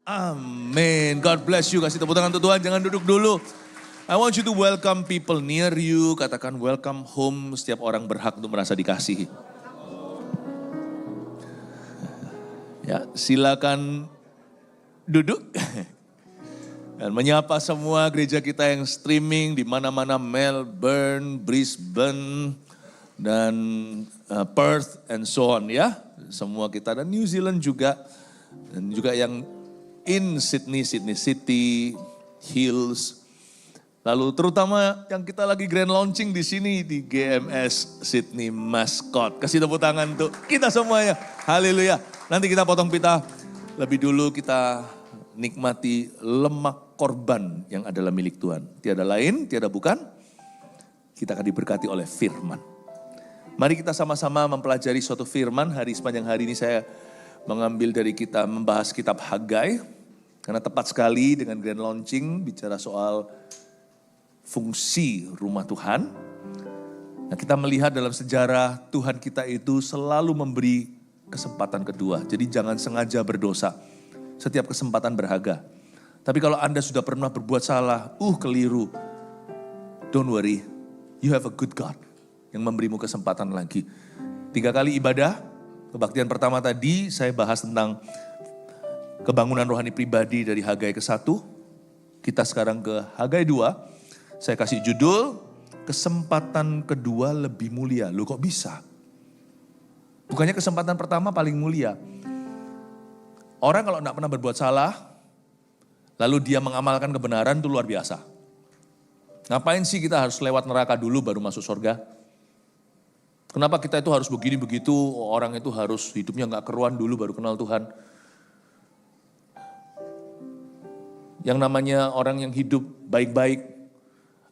Amin. God bless you. Kasih tepuk tangan untuk Tuhan. Jangan duduk dulu. I want you to welcome people near you. Katakan welcome home. Setiap orang berhak untuk merasa dikasihi. Ya, silakan duduk. Dan menyapa semua gereja kita yang streaming di mana-mana, Melbourne, Brisbane, dan Perth and so on ya. Semua kita, dan New Zealand juga. Dan juga yang in Sydney, Sydney City, Hills. Lalu terutama yang kita lagi grand launching di sini di GMS Sydney Mascot. Kasih tepuk tangan untuk kita semuanya. Haleluya. Nanti kita potong pita. Lebih dulu kita nikmati lemak korban yang adalah milik Tuhan. Tiada lain, tiada bukan. Kita akan diberkati oleh firman. Mari kita sama-sama mempelajari suatu firman. Sepanjang hari ini saya mengambil dari kita membahas kitab Hagai. Karena tepat sekali dengan grand launching bicara soal fungsi rumah Tuhan. Nah, kita melihat dalam sejarah Tuhan kita itu selalu memberi kesempatan kedua. Jadi jangan sengaja berdosa. Setiap kesempatan berharga. Tapi kalau Anda sudah pernah berbuat salah, keliru. Don't worry, you have a good God yang memberimu kesempatan lagi. 3 kali ibadah, kebaktian pertama tadi saya bahas tentang kebangunan rohani pribadi dari Hagai ke-1. Kita sekarang ke Hagai 2. Saya kasih judul, kesempatan kedua lebih mulia. Loh kok bisa? Bukannya kesempatan pertama paling mulia. Orang kalau tidak pernah berbuat salah, lalu dia mengamalkan kebenaran itu luar biasa. Ngapain sih kita harus lewat neraka dulu baru masuk surga? Kenapa kita itu harus begini begitu, orang itu harus hidupnya gak keruan dulu baru kenal Tuhan? Yang namanya orang yang hidup baik-baik,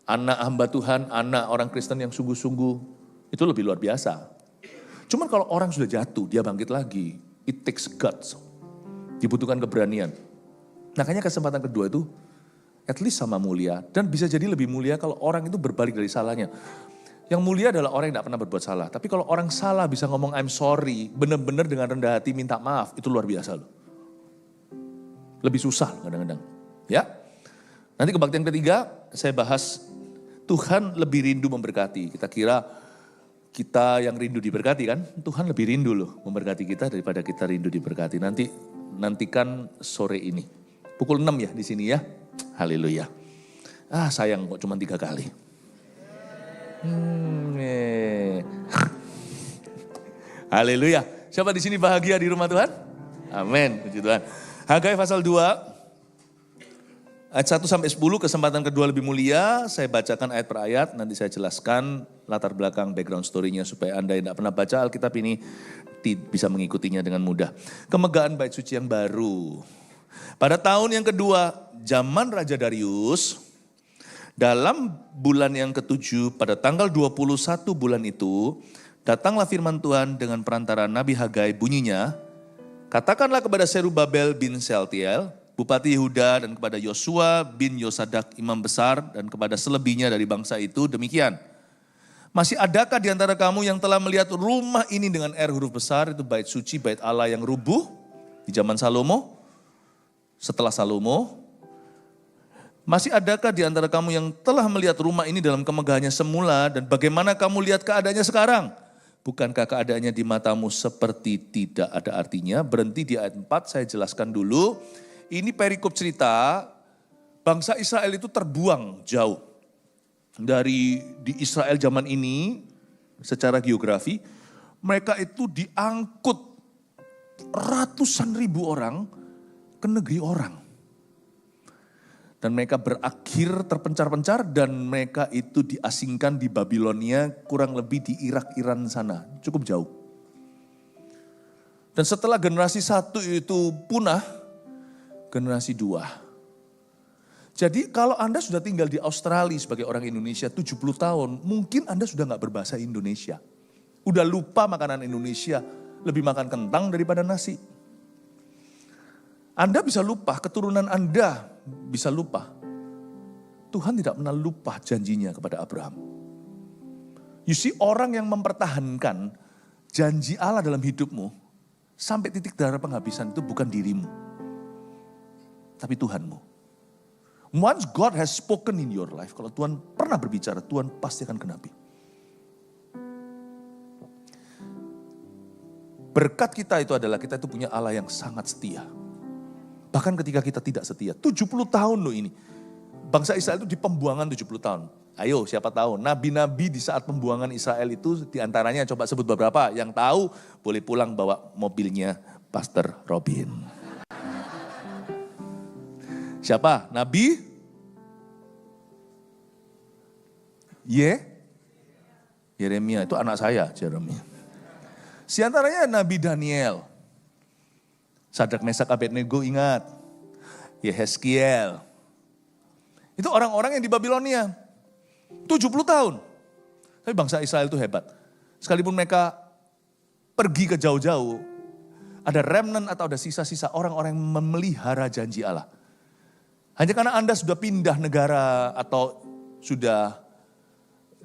anak hamba Tuhan, anak orang Kristen yang sungguh-sungguh, itu lebih luar biasa. Cuman kalau orang sudah jatuh, dia bangkit lagi, it takes guts, dibutuhkan keberanian. Makanya kesempatan kedua itu at least sama mulia, dan bisa jadi lebih mulia kalau orang itu berbalik dari salahnya. Yang mulia adalah orang yang tidak pernah berbuat salah. Tapi kalau orang salah bisa ngomong I'm sorry, benar-benar dengan rendah hati minta maaf, itu luar biasa loh. Lebih susah kadang-kadang. Ya, nanti kebaktian ketiga saya bahas Tuhan lebih rindu memberkati. Kita kira kita yang rindu diberkati kan, Tuhan lebih rindu loh memberkati kita daripada kita rindu diberkati. Nantikan sore ini, pukul 6 ya di sini ya. Haleluya. Sayang kok cuma 3 kali. Haleluya. Siapa di sini bahagia di rumah Tuhan? Amin. Puji Tuhan. Hagai pasal 2. Ayat 1 sampai 10, kesempatan kedua lebih mulia. Saya bacakan ayat per ayat, nanti saya jelaskan latar belakang background story-nya supaya Anda yang tidak pernah baca Alkitab ini bisa mengikutinya dengan mudah. Kemegahan bait suci yang baru. Pada tahun yang kedua, zaman Raja Darius, dalam bulan yang ke-7, pada tanggal 21 bulan itu, datanglah firman Tuhan dengan perantara Nabi Hagai, bunyinya, katakanlah kepada Serubabel bin Sealtiel, Bupati Yehuda, dan kepada Yosua bin Yosadak imam besar, dan kepada selebihnya dari bangsa itu demikian. Masih adakah di antara kamu yang telah melihat rumah ini dengan R huruf besar, itu bait suci, bait Allah yang rubuh di zaman Salomo, setelah Salomo. Masih adakah di antara kamu yang telah melihat rumah ini dalam kemegahannya semula, dan bagaimana kamu lihat keadaannya sekarang? Bukankah keadaannya di matamu seperti tidak ada artinya? Berhenti di ayat 4, saya jelaskan dulu. Ini perikop cerita bangsa Israel itu terbuang jauh. Di Israel zaman ini secara geografi mereka itu diangkut ratusan ribu orang ke negeri orang. Dan mereka berakhir terpencar-pencar dan mereka itu diasingkan di Babilonia kurang lebih di Irak, Iran sana. Cukup jauh. Dan setelah generasi 1 itu punah, generasi 2. Jadi kalau Anda sudah tinggal di Australia sebagai orang Indonesia 70 tahun, mungkin Anda sudah gak berbahasa Indonesia. Udah lupa makanan Indonesia, lebih makan kentang daripada nasi. Anda bisa lupa, keturunan Anda bisa lupa. Tuhan tidak pernah lupa janjinya kepada Abraham. You see, orang yang mempertahankan janji Allah dalam hidupmu sampai titik darah penghabisan itu bukan dirimu. tapi Tuhanmu. Once God has spoken in your life, kalau Tuhan pernah berbicara, Tuhan pasti akan genapi. Berkat kita itu adalah kita itu punya Allah yang sangat setia. Bahkan ketika kita tidak setia, 70 tahun loh ini. Bangsa Israel itu di pembuangan 70 tahun. Ayo siapa tahu, nabi-nabi di saat pembuangan Israel itu diantaranya coba sebut beberapa. Yang tahu boleh pulang bawa mobilnya Pastor Robin. Siapa? Nabi? Yeremia, itu anak saya Jeremia. Di antaranya Nabi Daniel. Sadrak Mesak Abednego ingat. Yehezkiel. Itu orang-orang yang di Babilonia. 70 tahun. Tapi bangsa Israel itu hebat. Sekalipun mereka pergi ke jauh-jauh, ada remnant atau ada sisa-sisa orang-orang yang memelihara janji Allah. Hanya karena Anda sudah pindah negara atau sudah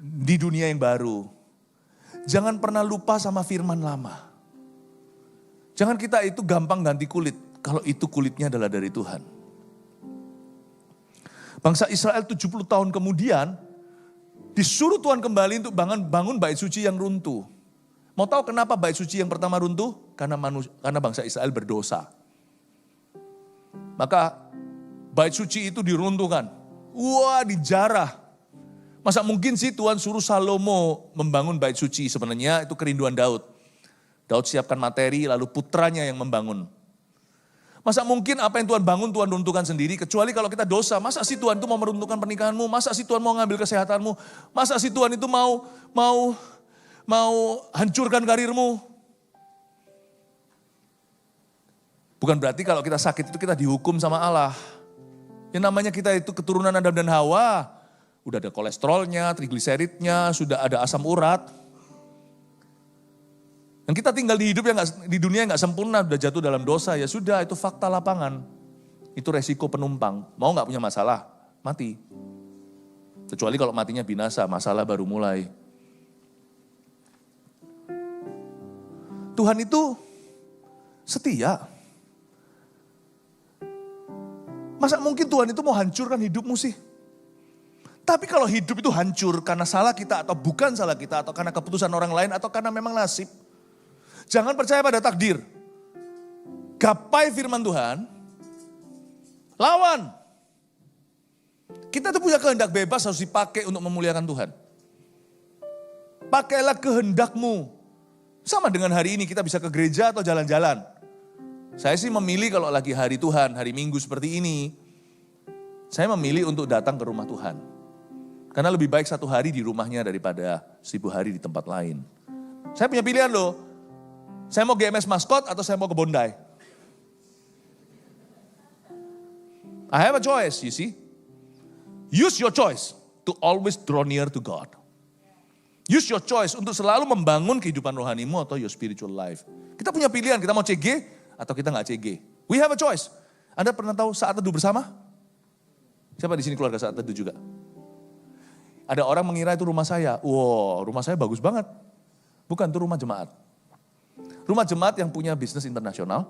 di dunia yang baru, jangan pernah lupa sama firman lama. Jangan kita itu gampang ganti kulit, kalau itu kulitnya adalah dari Tuhan. Bangsa Israel 70 tahun kemudian, disuruh Tuhan kembali untuk bangun bait suci yang runtuh. Mau tahu kenapa bait suci yang pertama runtuh? Karena bangsa Israel berdosa. Maka bait suci itu diruntuhkan. Wah, dijarah. Masa mungkin sih Tuhan suruh Salomo membangun bait suci? Sebenarnya itu kerinduan Daud. Daud siapkan materi lalu putranya yang membangun. Masa mungkin apa yang Tuhan bangun Tuhan runtuhkan sendiri? Kecuali kalau kita dosa. Masa sih Tuhan itu mau meruntuhkan pernikahanmu? Masa sih Tuhan mau ngambil kesehatanmu? Masa sih Tuhan itu mau hancurkan karirmu? Bukan berarti kalau kita sakit itu kita dihukum sama Allah. Yang namanya kita itu keturunan Adam dan Hawa. Udah ada kolesterolnya, trigliseridnya, sudah ada asam urat. Yang kita tinggal di hidup yang di dunia yang gak sempurna, udah jatuh dalam dosa, ya sudah itu fakta lapangan. Itu resiko penumpang. Mau gak punya masalah? Mati. Kecuali kalau matinya binasa, masalah baru mulai. Tuhan itu setia. Masa mungkin Tuhan itu mau hancurkan hidupmu sih? Tapi kalau hidup itu hancur karena salah kita atau bukan salah kita atau karena keputusan orang lain atau karena memang nasib. Jangan percaya pada takdir. Gapai firman Tuhan. Lawan. Kita tuh punya kehendak bebas harus dipakai untuk memuliakan Tuhan. Pakailah kehendakmu. Sama dengan hari ini kita bisa ke gereja atau jalan-jalan. Saya sih memilih kalau lagi hari Tuhan, hari Minggu seperti ini. Saya memilih untuk datang ke rumah Tuhan. Karena lebih baik 1 hari di rumahnya daripada 1000 hari di tempat lain. Saya punya pilihan loh. Saya mau GMS Maskot atau saya mau ke Bondi. I have a choice, you see. Use your choice to always draw near to God. Use your choice untuk selalu membangun kehidupan rohanimu atau your spiritual life. Kita punya pilihan, kita mau CG atau kita nggak CG. We have a choice. Anda pernah tahu saat teduh bersama? Siapa di sini keluarga saat teduh juga? Ada orang mengira itu rumah saya. Wow, rumah saya bagus banget. Bukan, itu rumah jemaat. Rumah jemaat yang punya bisnis internasional.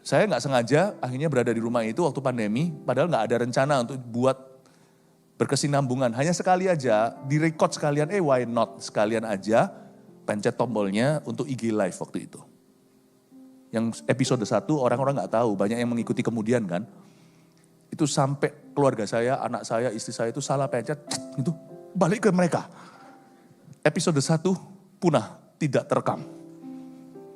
Saya nggak sengaja akhirnya berada di rumah itu waktu pandemi. Padahal nggak ada rencana untuk buat berkesinambungan. Hanya sekali aja, direkod sekalian, why not? Sekalian aja pencet tombolnya untuk IG Live waktu itu. Yang episode 1 orang-orang nggak tahu, banyak yang mengikuti kemudian kan. Itu sampai keluarga saya, anak saya, istri saya itu salah pencet, itu balik ke mereka. Episode 1 punah, tidak terekam.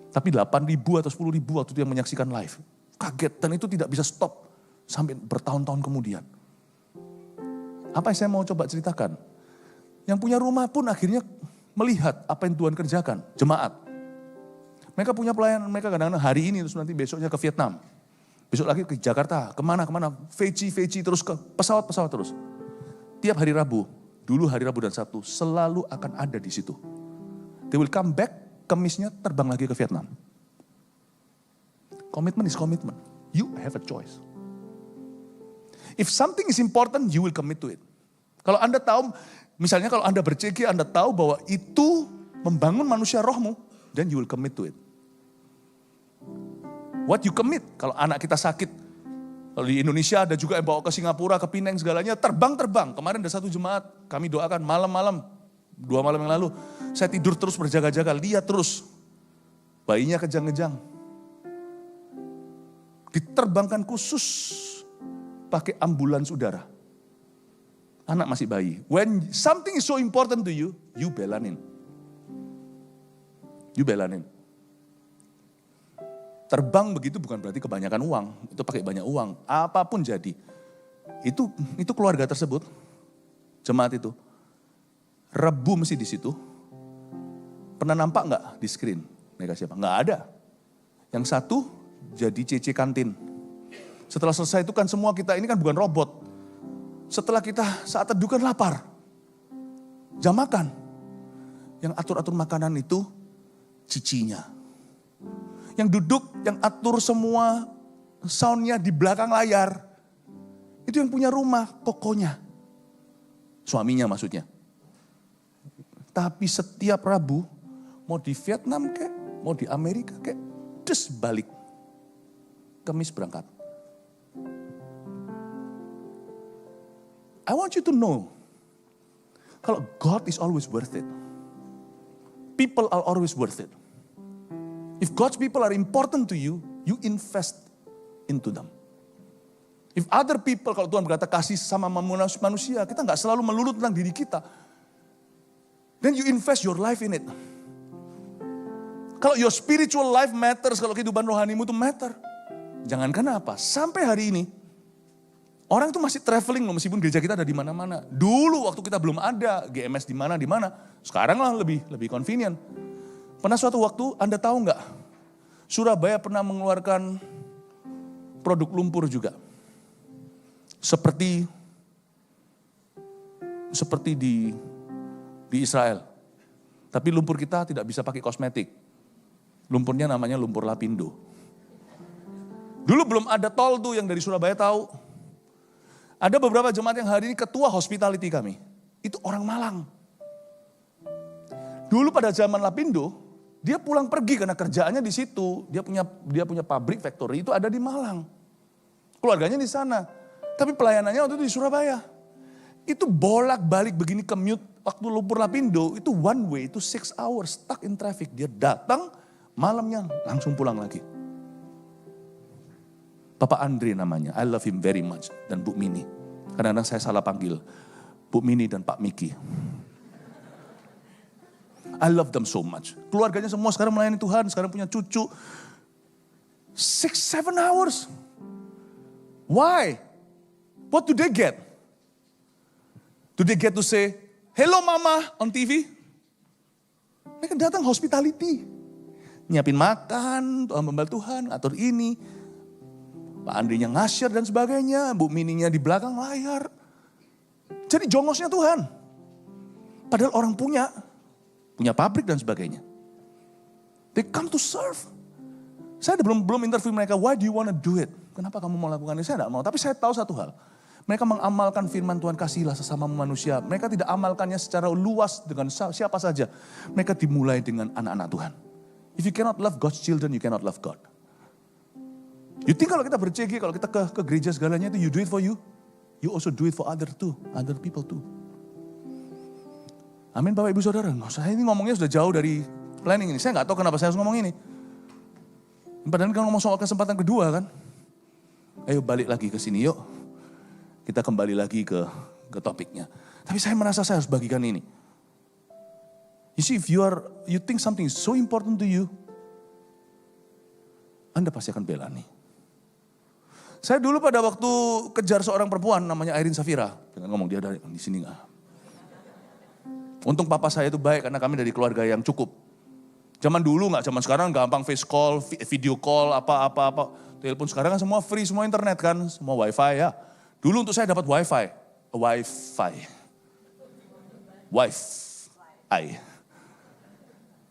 Tapi 8.000 atau 10.000 waktu itu yang menyaksikan live. Kaget, dan itu tidak bisa stop sampai bertahun-tahun kemudian. Apa yang saya mau coba ceritakan? Yang punya rumah pun akhirnya melihat apa yang Tuhan kerjakan, jemaat. Mereka punya pelayanan, mereka kadang-kadang hari ini terus nanti besoknya ke Vietnam. Besok lagi ke Jakarta, kemana, Feci terus ke pesawat terus. Tiap hari Rabu, dulu hari Rabu dan Sabtu selalu akan ada di situ. They will come back, Kamisnya terbang lagi ke Vietnam. Commitment is commitment. You have a choice. If something is important, you will commit to it. Kalau Anda tahu, misalnya kalau Anda ber-CG, Anda tahu bahwa itu membangun manusia rohmu, then you will commit to it. What you commit, kalau anak kita sakit, Kalau di Indonesia ada juga yang bawa ke Singapura, ke Pineng segalanya, terbang. Kemarin ada satu jemaat, kami doakan malam-malam, 2 malam yang lalu. Saya tidur terus berjaga-jaga, lihat terus. Bayinya kejang-kejang. Diterbangkan khusus pakai ambulans udara. Anak masih bayi. When something is so important to you, you belanin. You belanin. Terbang begitu bukan berarti kebanyakan uang. Itu pakai banyak uang. Apapun jadi. Itu keluarga tersebut. Jemaat itu. Rebu mesti di situ. Pernah nampak nggak di screen? Mereka siapa? Nggak ada. Yang satu jadi CC kantin. Setelah selesai itu kan semua kita, ini kan bukan robot. Setelah kita saat teduh kan lapar. Jam makan. Yang atur-atur makanan itu cicinya. Yang duduk, yang atur semua soundnya di belakang layar. Itu yang punya rumah, kokonya. Suaminya maksudnya. Tapi setiap Rabu, mau di Vietnam kek, mau di Amerika kek, des balik. Kamis berangkat. I want you to know, kalau God is always worth it. People are always worth it. If God's people are important to you, you invest into them. If other people, kalau Tuhan berkata kasih sama manusia, kita nggak selalu melulu tentang diri kita. Then you invest your life in it. Kalau your spiritual life matters, kalau kehidupan rohanimu itu matter. Jangankan apa, sampai hari ini, orang itu masih traveling loh, meskipun gereja kita ada di mana-mana. Dulu waktu kita belum ada, GMS di mana, sekarang lah lebih convenient. Pernah suatu waktu, Anda tahu nggak? Surabaya pernah mengeluarkan produk lumpur juga. Seperti di Israel. Tapi lumpur kita tidak bisa pakai kosmetik. Lumpurnya namanya lumpur lapindo. Dulu belum ada tol tuh yang dari Surabaya tahu. Ada beberapa jemaat yang hari ini ketua hospitality kami. Itu orang Malang. Dulu pada zaman lapindo, dia pulang pergi karena kerjaannya di situ. Dia punya pabrik factory itu ada di Malang. Keluarganya di sana. Tapi pelayanannya waktu itu di Surabaya. Itu bolak-balik begini commute waktu lumpur lapindo itu one way, itu 6 hours stuck in traffic. Dia datang malamnya langsung pulang lagi. Papa Andre namanya, I love him very much. Dan Bu Mini. Kadang-kadang saya salah panggil Bu Mini dan Pak Miki. I love them so much. Keluarganya semua sekarang melayani Tuhan, sekarang punya cucu. 6-7 hours. Why? What do they get? Do they get to say, hello mama on TV? Mereka datang hospitality. Nyiapin makan, Tuhan membal Tuhan, atur ini. Pak Andrinya ngasir dan sebagainya, Bu Mininya di belakang layar. Jadi jongosnya Tuhan. Padahal orang punya pabrik dan sebagainya. They come to serve. Saya belum interview mereka, why do you want to do it? Kenapa kamu mau lakukan ini? Saya tidak mau, tapi saya tahu satu hal. Mereka mengamalkan firman Tuhan, kasihlah sesama manusia. Mereka tidak amalkannya secara luas dengan siapa saja. Mereka dimulai dengan anak-anak Tuhan. If you cannot love God's children, you cannot love God. You think kalau kita ber-CG, kalau kita ke gereja segalanya itu you do it for you. You also do it for other people too. Amin Bapak Ibu Saudara. Saya ini ngomongnya sudah jauh dari planning ini. Saya nggak tahu kenapa saya harus ngomong ini. Padahal kan ngomong soal kesempatan kedua kan. Ayo balik lagi ke sini yuk. Kita kembali lagi ke topiknya. Tapi saya merasa saya harus bagikan ini. You see, if you think something is so important to you, Anda pasti akan bela nih. Saya dulu pada waktu kejar seorang perempuan namanya Irene Safira. Jangan ngomong dia dari di sini nggak. Untung papa saya itu baik karena kami dari keluarga yang cukup. Zaman dulu nggak, zaman sekarang gampang face call, video call, apa. Telepon sekarang kan semua free, semua internet kan, semua wifi ya. Dulu untuk saya dapat wifi.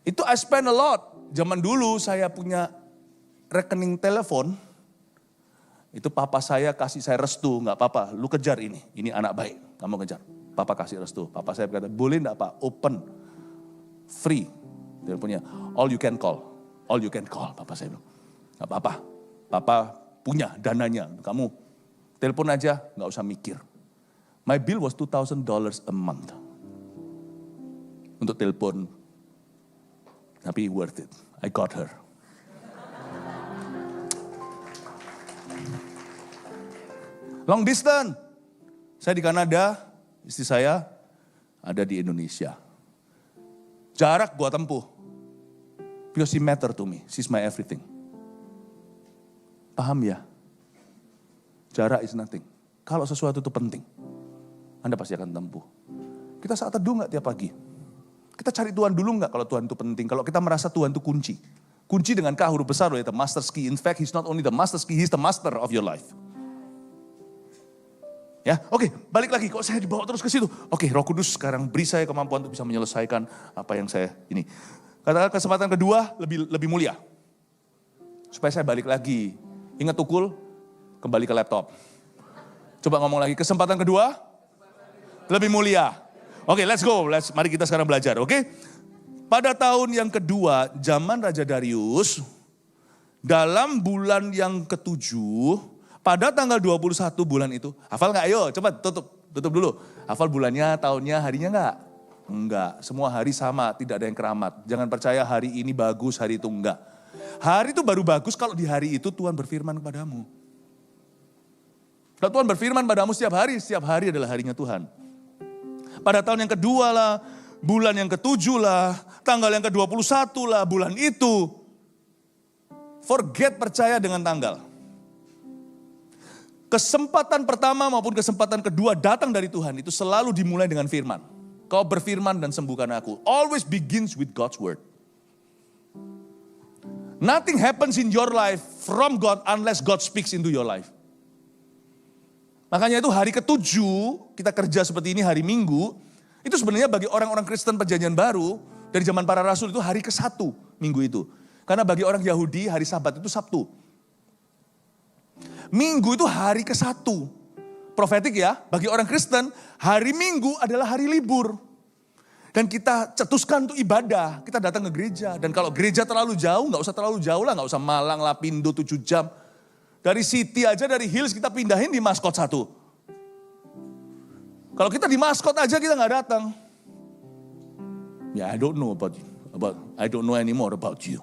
Itu I spend a lot. Zaman dulu saya punya rekening telepon. Itu papa saya kasih saya restu, nggak apa-apa, lu kejar ini anak baik, kamu kejar. Papa kasih restu, papa saya berkata, boleh enggak Pak, open, free, teleponnya, all you can call, papa saya bilang, enggak apa-apa, papa punya dananya, kamu Telepon aja, nggak usah mikir. My bill was $2,000 a month. Untuk telepon. Tapi worth it. I got her. Long distance. Saya di Kanada, istri saya ada di Indonesia. Jarak gua tempuh. Because she matter to me. She's my everything. Paham ya? Jarak is nothing. Kalau sesuatu itu penting, Anda pasti akan tempuh. Kita saat teduh nggak tiap pagi? Kita cari Tuhan dulu nggak kalau Tuhan itu penting? Kalau kita merasa Tuhan itu kunci. Kunci dengan K huruf besar loh, the master's key. In fact, he's not only the master's key, he's the master of your life. Ya, oke, balik lagi. Kok saya dibawa terus ke situ? Oke, Roh Kudus sekarang beri saya kemampuan untuk bisa menyelesaikan apa yang saya ini. Katakan kesempatan kedua lebih mulia. Supaya saya balik lagi. Ingat tukul, kembali ke laptop. Coba ngomong lagi, kesempatan kedua lebih mulia. Oke, let's go. Mari kita sekarang belajar, oke? Pada tahun yang kedua, zaman Raja Darius, dalam bulan yang ketujuh, pada tanggal 21 bulan itu, hafal gak? Ayo, coba tutup dulu. Hafal bulannya, tahunnya, harinya gak? Enggak, semua hari sama, tidak ada yang keramat. Jangan percaya hari ini bagus, hari itu enggak. Hari itu baru bagus kalau di hari itu Tuhan berfirman kepadamu. Kalau Tuhan berfirman padamu setiap hari adalah harinya Tuhan. Pada tahun yang kedua lah, bulan yang ketujuh lah, tanggal yang ke-21 lah, bulan itu. Forget percaya dengan tanggal. Kesempatan pertama maupun kesempatan kedua datang dari Tuhan itu selalu dimulai dengan firman. Kau berfirman dan sembuhkan aku. Always begins with God's word. Nothing happens in your life from God unless God speaks into your life. Makanya itu hari ketujuh, kita kerja seperti ini hari Minggu, itu sebenarnya bagi orang-orang Kristen perjanjian baru, dari zaman para rasul itu hari ke-1 Minggu itu. Karena bagi orang Yahudi hari Sabat itu Sabtu. Minggu itu hari ke-1. Profetik ya, bagi orang Kristen, hari Minggu adalah hari libur. Dan kita cetuskan untuk ibadah, kita datang ke gereja. Dan kalau gereja terlalu jauh, gak usah terlalu jauh lah, gak usah Malang, Lapindo 7 jam. Dari City aja, dari Hills kita pindahin di Maskot 1. Kalau kita di Maskot aja kita gak datang. Ya, I don't know I don't know anymore about you.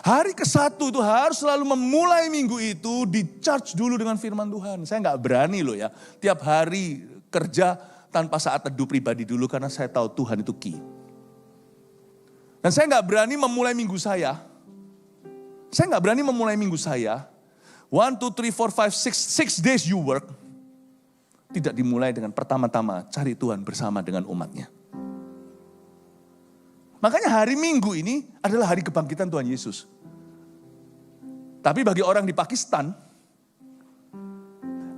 Hari ke-1 itu harus selalu memulai minggu itu di-charge dulu dengan firman Tuhan. Saya gak berani loh ya, tiap hari kerja tanpa saat teduh pribadi dulu karena saya tahu Tuhan itu key. Dan saya gak berani memulai minggu saya. Saya gak berani memulai minggu saya. 1, 2, 3, 4, 5, 6 days you work. Tidak dimulai dengan pertama-tama cari Tuhan bersama dengan umatnya. Makanya hari Minggu ini adalah hari kebangkitan Tuhan Yesus. Tapi bagi orang di Pakistan,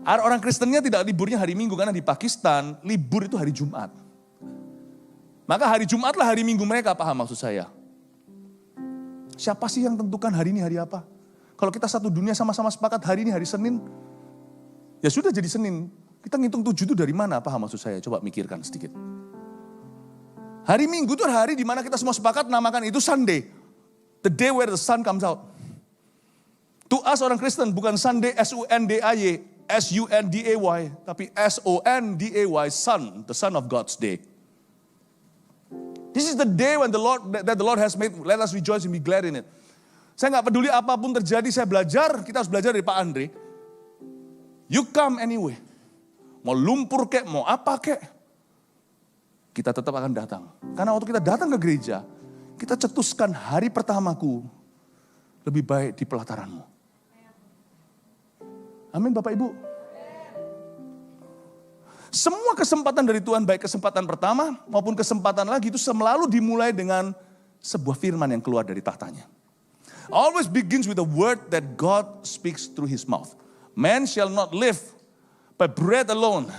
orang Kristennya tidak liburnya hari Minggu karena di Pakistan libur itu hari Jumat. Maka hari Jumatlah hari Minggu mereka, paham maksud saya? Siapa sih yang tentukan hari ini hari apa? Kalau kita satu dunia sama-sama sepakat hari ini hari Senin, ya sudah jadi Senin. Kita ngitung 7 itu dari mana, paham maksud saya? Coba mikirkan sedikit. Hari Minggu itu hari di mana kita semua sepakat namakan itu Sunday. The day where the sun comes out. To us orang Kristen bukan Sunday S-U-N-D-A-Y, S-U-N-D-A-Y, tapi S-O-N-D-A-Y, Son, the Son of God's day. This is the day when that the Lord has made. Let us rejoice and be glad in it. Saya nggak peduli apapun terjadi, saya belajar. Kita harus belajar dari Pak Andre. You come anyway. Mau lumpur kek, mau apa kek. Kita tetap akan datang. Karena waktu kita datang ke gereja, kita cetuskan hari pertamaku lebih baik di pelataranmu. Amin Bapak Ibu. Semua kesempatan dari Tuhan, baik kesempatan pertama maupun kesempatan lagi itu selalu dimulai dengan sebuah firman yang keluar dari tahtanya. Always begins with a word that God speaks through his mouth. Man shall not live by bread alone.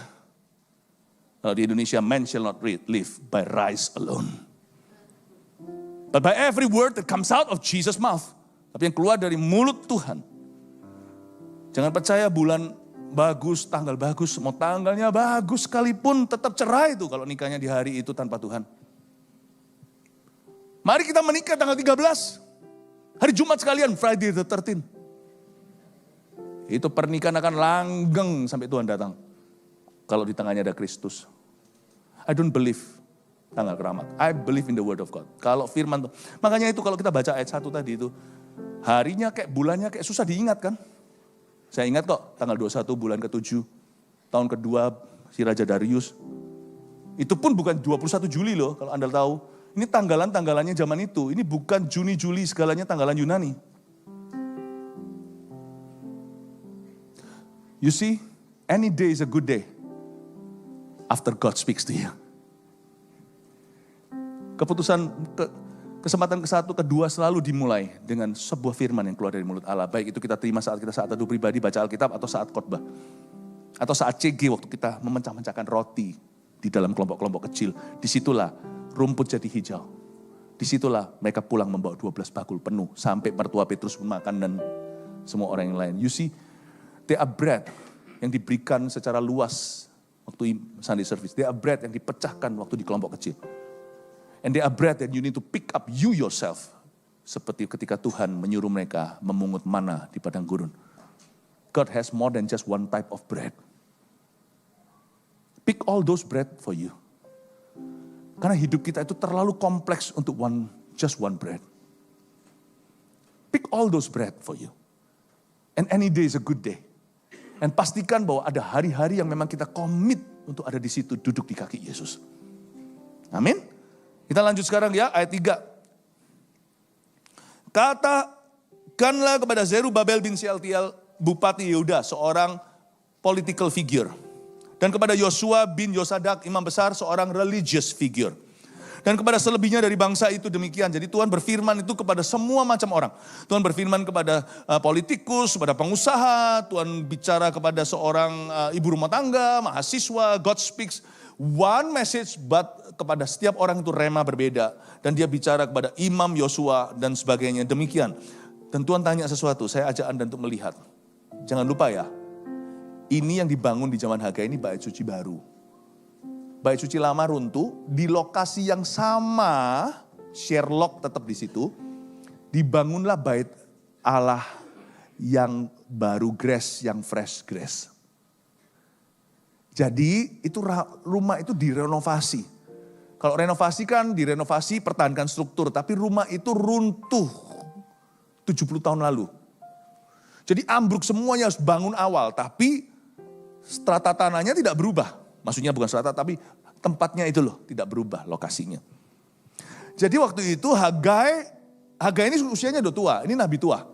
Kalau di Indonesia, man shall not live by rice alone. But by every word that comes out of Jesus' mouth. Tapi yang keluar dari mulut Tuhan. Jangan percaya bulan bagus, tanggal bagus, mau tanggalnya bagus sekalipun tetap cerai itu kalau nikahnya di hari itu tanpa Tuhan. Mari kita menikah tanggal 13. Hari Jumat sekalian, Friday the 13th. Itu pernikahan akan langgeng sampai Tuhan datang. Kalau di tangannya ada Kristus. I don't believe tanggal keramat. I believe in the word of God. Kalau firman, makanya itu kalau kita baca ayat 1 tadi itu, harinya kayak bulannya kayak susah diingat kan. Saya ingat kok tanggal 21 bulan ke-7, tahun kedua si Raja Darius. Itu pun bukan 21 Juli loh kalau Anda tahu. Ini tanggalannya zaman itu. Ini bukan Juni, Juli segalanya tanggalan Yunani. You see, any day is a good day after God speaks to you. Kesempatan ke-1, ke-2 selalu dimulai dengan sebuah firman yang keluar dari mulut Allah. Baik itu kita terima saat teduh pribadi, baca Alkitab, atau saat khotbah. Atau saat CG waktu kita memecah-mecahkan roti di dalam kelompok-kelompok kecil. Disitulah rumput jadi hijau. Disitulah mereka pulang membawa 12 bakul penuh. Sampai mertua Petrus pun makan dan semua orang yang lain. You see, they are bread yang diberikan secara luas waktu Sunday service. They are bread yang dipecahkan waktu di kelompok kecil. And they are bread that you need to pick up you yourself. Seperti ketika Tuhan menyuruh mereka memungut mana di padang gurun. God has more than just one type of bread. Pick all those bread for you. Karena hidup kita itu terlalu kompleks untuk just one bread. Pick all those bread for you. And any day is a good day. Dan pastikan bahwa ada hari-hari yang memang kita komit untuk ada di situ, duduk di kaki Yesus. Amin. Kita lanjut sekarang ya, ayat 3. Katakanlah kepada Zerubabel bin Shealtiel, Bupati Yehuda, seorang political figure. Dan kepada Yosua bin Yosadak, imam besar, seorang religious figure. Dan kepada selebihnya dari bangsa itu demikian. Jadi Tuhan berfirman itu kepada semua macam orang. Tuhan berfirman kepada politikus, kepada pengusaha. Tuhan bicara kepada seorang ibu rumah tangga, mahasiswa. God speaks one message, but kepada setiap orang itu rema berbeda. Dan dia bicara kepada imam Yosua dan sebagainya. Demikian. Dan Tuhan tanya sesuatu, saya ajak Anda untuk melihat. Jangan lupa ya, ini yang dibangun di zaman Hagai ini bait suci baru. Bait suci lama runtuh, di lokasi yang sama, Sherlock tetap di situ, dibangunlah bait Allah yang baru grace, yang fresh grace. Jadi itu rumah itu direnovasi. Kalau renovasi kan direnovasi pertahankan struktur, tapi rumah itu runtuh 70 tahun lalu. Jadi ambruk semuanya harus bangun awal, tapi strata tanahnya tidak berubah. Maksudnya bukan strata, tapi tempatnya itu loh, tidak berubah lokasinya. Jadi waktu itu Hagai ini usianya udah tua, ini nabi tua.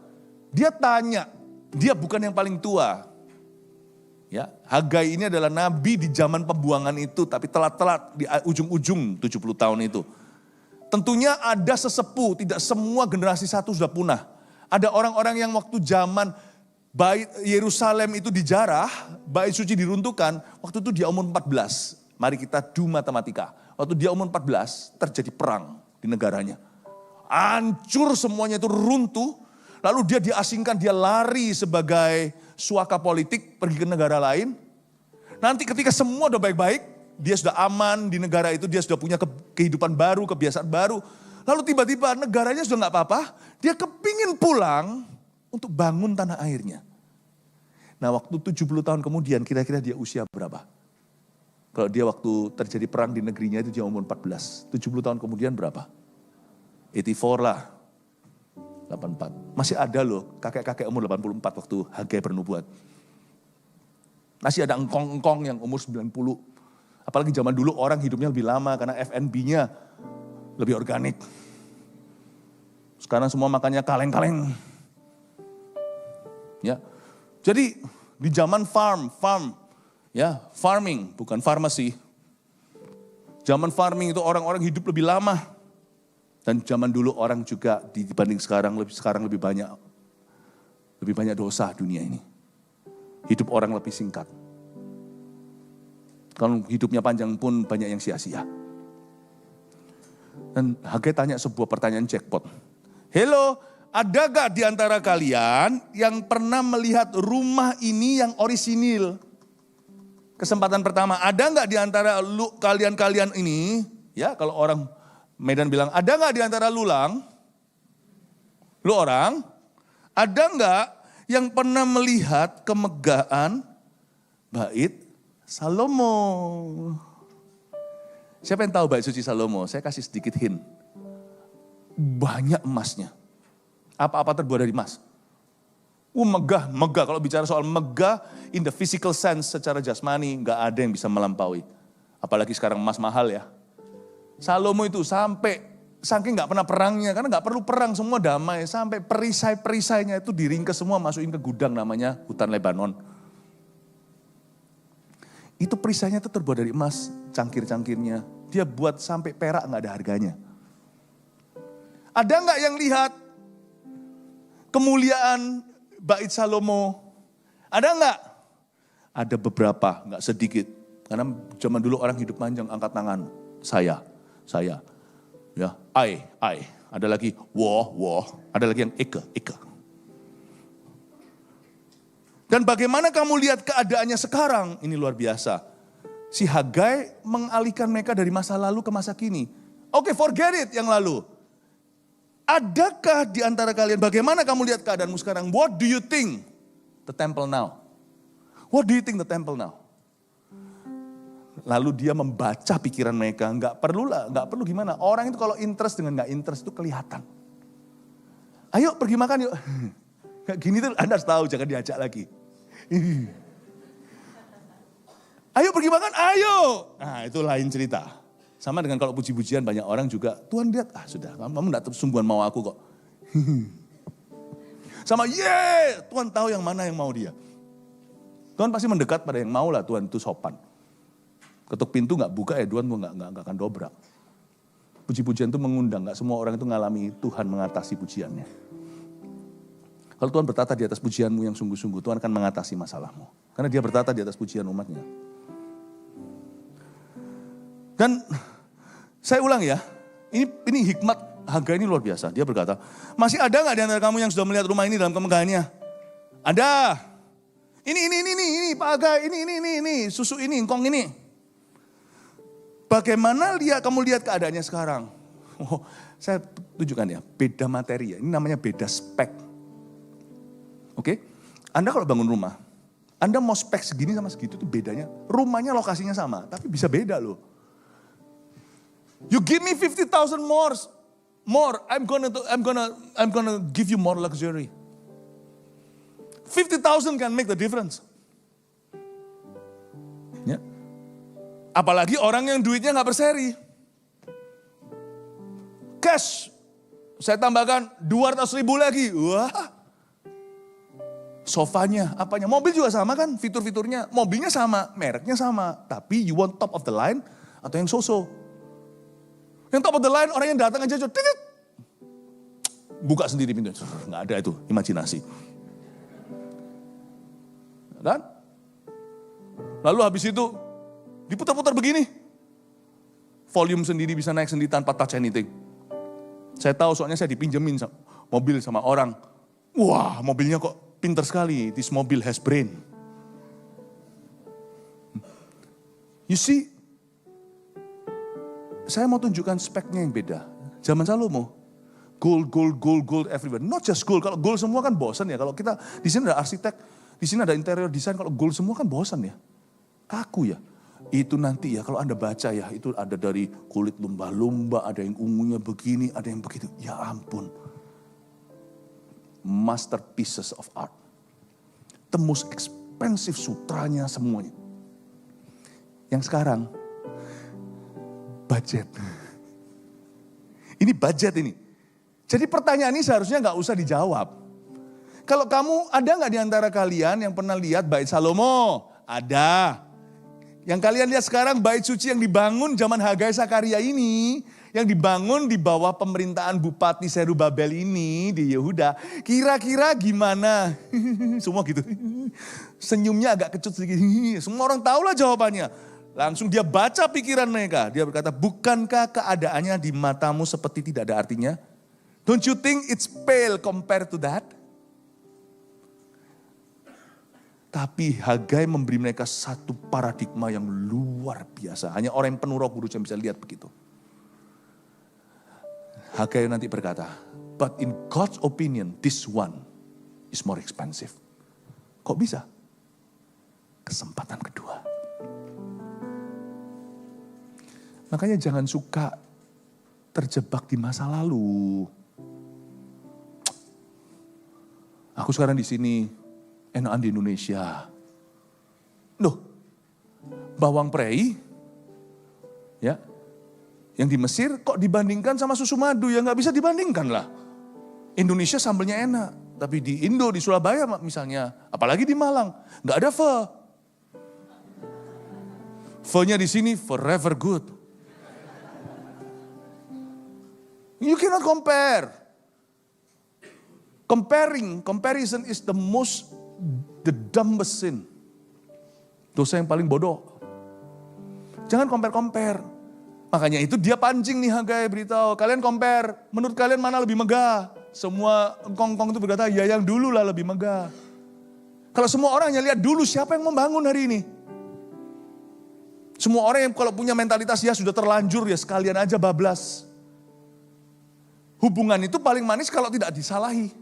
Dia tanya, dia bukan yang paling tua. Ya, Hagai ini adalah nabi di zaman pembuangan itu, tapi telat-telat di ujung-ujung 70 tahun itu. Tentunya ada sesepuh, tidak semua generasi satu sudah punah. Ada orang-orang yang waktu zaman bait Yerusalem itu dijarah, bait suci diruntuhkan, waktu itu dia umur 14. Mari kita do matematika. Waktu dia umur 14, terjadi perang di negaranya. Hancur semuanya itu runtuh, lalu dia diasingkan, dia lari sebagai suaka politik, pergi ke negara lain. Nanti ketika semua udah baik-baik, dia sudah aman di negara itu, dia sudah punya kehidupan baru, kebiasaan baru. Lalu tiba-tiba negaranya sudah gak apa-apa, dia kepingin pulang untuk bangun tanah airnya. Nah waktu 70 tahun kemudian kira-kira dia usia berapa? Kalau dia waktu terjadi perang di negerinya itu dia umur 14. 70 tahun kemudian berapa? 84 lah. 84. Masih ada loh kakek-kakek umur 84 waktu Hagai bernubuat. Masih ada engkong-engkong yang umur 90. Apalagi zaman dulu orang hidupnya lebih lama karena F&B-nya lebih organik. Sekarang semua makannya kaleng-kaleng. Ya. Jadi di zaman ya, farming bukan farmasi. Zaman farming itu orang-orang hidup lebih lama. Dan zaman dulu orang juga dibanding sekarang lebih banyak dosa dunia ini. Hidup orang lebih singkat. Kalau hidupnya panjang pun banyak yang sia-sia. Dan Hagai tanya sebuah pertanyaan jackpot. Hello, ada gak di antara kalian yang pernah melihat rumah ini yang orisinil? Kesempatan pertama, ada gak di antara kalian ini? Ya, kalau orang Medan bilang, ada gak di antara lu orang? Ada gak yang pernah melihat kemegahan bait Salomo. Siapa yang tahu bait suci Salomo? Saya kasih sedikit hint. Banyak emasnya. Apa-apa terbuat dari emas. Megah. Kalau bicara soal megah in the physical sense secara jasmani, nggak ada yang bisa melampaui. Apalagi sekarang emas mahal ya. Salomo itu saking nggak pernah perangnya, karena nggak perlu perang, semua damai. Sampai perisai-perisainya itu diringkes semua, masukin ke gudang namanya hutan Lebanon. Itu perisainya itu terbuat dari emas, cangkir-cangkirnya. Dia buat sampai perak nggak ada harganya. Ada nggak yang lihat kemuliaan bait Salomo? Ada nggak? Ada beberapa, nggak sedikit. Karena zaman dulu orang hidup panjang, angkat tangan. Saya. Ya, I. Ada lagi, woh. Ada lagi yang ike. Dan bagaimana kamu lihat keadaannya sekarang? Ini luar biasa. Si Hagai mengalihkan mereka dari masa lalu ke masa kini. Oke, forget it yang lalu. Adakah di antara kalian, bagaimana kamu lihat keadaanmu sekarang? What do you think the temple now? What do you think the temple now? Lalu dia membaca pikiran mereka, nggak perlu gimana. Orang itu kalau interest dengan nggak interest itu kelihatan. Ayo pergi makan yuk. Kayak gini tuh Anda harus tahu, jangan diajak lagi. Ayo pergi makan, ayo. Nah itu lain cerita. Sama dengan kalau puji-pujian banyak orang juga, Tuhan lihat, sudah kamu gak sungguhan mau aku kok. Sama Tuhan tahu yang mana yang mau dia. Tuhan pasti mendekat pada yang mau lah, Tuhan itu sopan. Ketuk pintu gak buka Tuhan gak akan dobrak. Puji-pujian itu mengundang, gak semua orang itu ngalami Tuhan mengatasi pujiannya. Kalau Tuhan bertata di atas pujianmu yang sungguh-sungguh, Tuhan akan mengatasi masalahmu. Karena dia bertata di atas pujian umatnya. Dan saya ulang ya, ini hikmat Hagai ini luar biasa. Dia berkata, masih ada gak di antara kamu yang sudah melihat rumah ini dalam kemegahannya? Ada. Ini Pak Hagai, ini, susu ini, engkong ini. Bagaimana kamu lihat keadaannya sekarang? Saya tunjukkan ya, beda materi ya, ini namanya beda spek. Oke, Anda kalau bangun rumah, Anda mau spek segini sama segitu itu bedanya. Rumahnya lokasinya sama, tapi bisa beda loh. You give me 50,000 more, I'm gonna give you more luxury. 50,000 can make the difference. Ya. Apalagi orang yang duitnya nggak berseri. Cash, saya tambahkan 200.000 lagi. Wah. Sofanya, apanya, mobil juga sama kan, fitur-fiturnya, mobilnya sama, mereknya sama, tapi you want top of the line atau yang so-so. Yang top of the line orang yang datang aja, buka sendiri pintu, nggak ada itu, imajinasi. Dan lalu habis itu diputar-putar begini, volume sendiri bisa naik sendiri tanpa touch anything. Saya tahu soalnya saya dipinjemin mobil sama orang, wah mobilnya kok pinter sekali, this mobil has brain. You see, saya mau tunjukkan speknya yang beda. Zaman Salomo, gold everywhere. Not just gold, kalau gold semua kan bosan ya. Kalau kita, di sini ada arsitek, di sini ada interior design, kalau gold semua kan bosan ya. Kaku ya. Itu nanti ya, kalau Anda baca ya, itu ada dari kulit lumba-lumba, ada yang ungunya begini, ada yang begitu. Ya ampun. Masterpieces of art. The most expensive sutranya semuanya. Yang sekarang, budget. Ini budget ini. Jadi pertanyaan ini seharusnya gak usah dijawab. Kalau kamu, ada gak di antara kalian yang pernah lihat bait Salomo? Ada. Yang kalian lihat sekarang bait suci yang dibangun zaman Hagai Sakaria ini, yang dibangun di bawah pemerintahan Bupati Zerubabel ini di Yehuda, kira-kira gimana? Semua gitu. Senyumnya agak kecut sedikit. Semua orang tahulah jawabannya. Langsung dia baca pikiran mereka. Dia berkata, bukankah keadaannya di matamu seperti tidak ada artinya? Don't you think it's pale compared to that? Tapi Hagai memberi mereka satu paradigma yang luar biasa. Hanya orang yang penuh Roh Kudus yang bisa lihat begitu. Hagai nanti berkata, but in God's opinion, this one is more expensive. Kok bisa? Kesempatan kedua. Makanya jangan suka terjebak di masa lalu. Aku sekarang di sini, enakan di Indonesia. Loh, bawang prei, ya, yang di Mesir kok dibandingkan sama susu madu? Ya nggak bisa dibandingkan lah. Indonesia sambelnya enak, tapi di Indo, di Surabaya misalnya, apalagi di Malang, nggak ada pho. Pho-nya di sini forever good. You cannot compare. Comparison is the dumbest sin. Dosa yang paling bodoh. Jangan compare. Makanya itu dia pancing nih Hagai beritahu. Kalian compare, menurut kalian mana lebih megah? Semua engkong-engkong itu berkata, ya yang dulu lah lebih megah. Kalau semua orang yang lihat dulu, siapa yang membangun hari ini? Semua orang yang kalau punya mentalitas, ya sudah terlanjur ya sekalian aja bablas. Hubungan itu paling manis kalau tidak disalahi.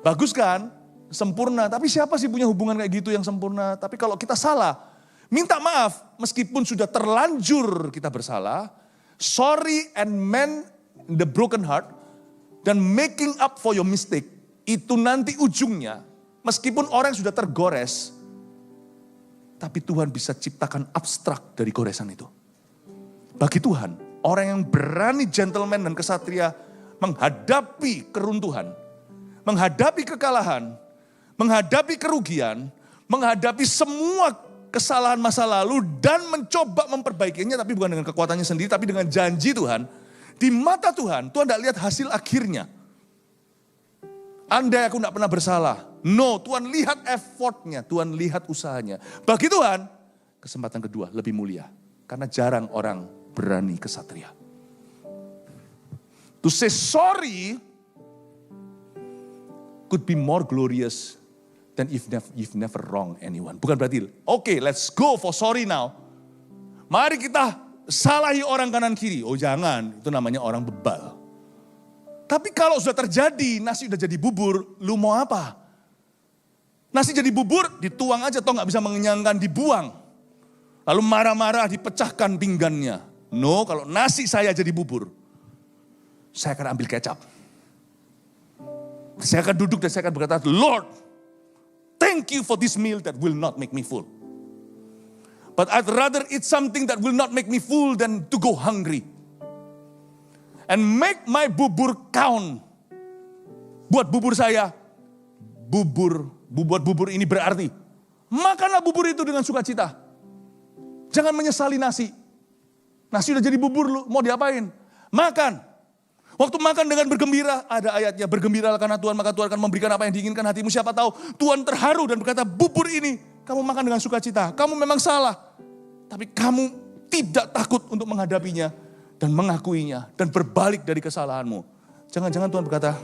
Bagus kan? Sempurna. Tapi siapa sih punya hubungan kayak gitu yang sempurna? Tapi kalau kita salah, minta maaf meskipun sudah terlanjur kita bersalah. Sorry and mend the broken heart. Dan making up for your mistake. Itu nanti ujungnya, meskipun orang sudah tergores, tapi Tuhan bisa ciptakan abstrak dari goresan itu. Bagi Tuhan, orang yang berani gentleman dan kesatria menghadapi keruntuhan, menghadapi kekalahan, menghadapi kerugian, menghadapi semua kesalahan masa lalu dan mencoba memperbaikinya, tapi bukan dengan kekuatannya sendiri, tapi dengan janji Tuhan. Di mata Tuhan, Tuhan tidak lihat hasil akhirnya. Andai aku tidak pernah bersalah. No, Tuhan lihat effortnya, Tuhan lihat usahanya. Bagi Tuhan, kesempatan kedua lebih mulia. Karena jarang orang berani kesatria. To say sorry could be more glorious than if you've never wronged anyone. Bukan berarti, okay, let's go for sorry now. Mari kita salahi orang kanan kiri. Oh jangan, itu namanya orang bebal. Tapi kalau sudah terjadi, nasi udah jadi bubur, lu mau apa? Nasi jadi bubur, dituang aja, toh gak bisa mengenyangkan, dibuang. Lalu marah-marah, dipecahkan pinggannya. No, kalau nasi saya jadi bubur, saya akan ambil kecap. Saya akan duduk dan saya akan berkata, Lord, thank you for this meal that will not make me full. But I'd rather eat something that will not make me full than to go hungry. And make my bubur count. Buat bubur saya, buat bubur ini berarti. Makanlah bubur itu dengan sukacita. Jangan menyesali nasi. Nasi udah jadi bubur, lu mau diapain? Makan. Waktu makan dengan bergembira, ada ayatnya, bergembiralah karena Tuhan, maka Tuhan akan memberikan apa yang diinginkan hatimu. Siapa tahu Tuhan terharu dan berkata, bubur ini kamu makan dengan sukacita. Kamu memang salah, tapi kamu tidak takut untuk menghadapinya dan mengakuinya dan berbalik dari kesalahanmu. Jangan-jangan Tuhan berkata,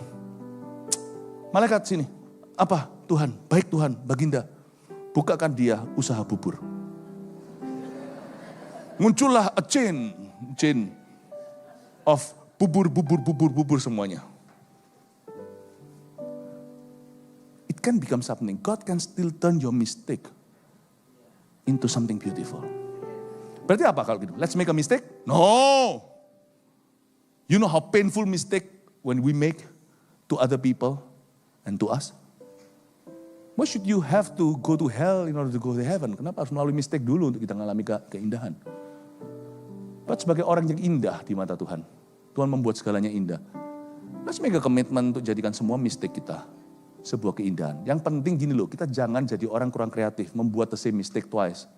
malaikat sini, apa Tuhan, baik Tuhan, Baginda, bukakan dia usaha bubur. Muncullah a chain of bubur semuanya. It can become something. God can still turn your mistake into something beautiful. Berarti apa kalau gitu? Let's make a mistake? No. You know how painful mistake when we make to other people and to us? Why should you have to go to hell in order to go to heaven? Kenapa harus melalui mistake dulu untuk kita mengalami keindahan? But sebagai orang yang indah di mata Tuhan, Tuhan membuat segalanya indah. Let's make a commitment untuk jadikan semua mistake kita sebuah keindahan. Yang penting gini loh, kita jangan jadi orang kurang kreatif, membuat the same mistake twice.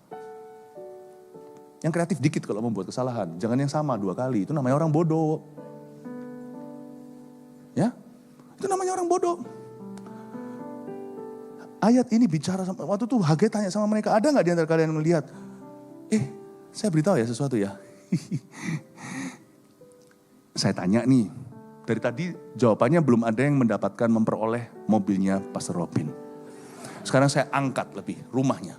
Yang kreatif dikit kalau membuat kesalahan, jangan yang sama 2 kali, itu namanya orang bodoh. Ya, itu namanya orang bodoh. Ayat ini bicara, waktu itu Hagai tanya sama mereka, ada gak di antara kalian yang melihat? Saya beritahu ya sesuatu ya. Saya tanya nih, dari tadi jawabannya belum ada yang mendapatkan memperoleh mobilnya Pastor Robin. Sekarang saya angkat lebih, rumahnya.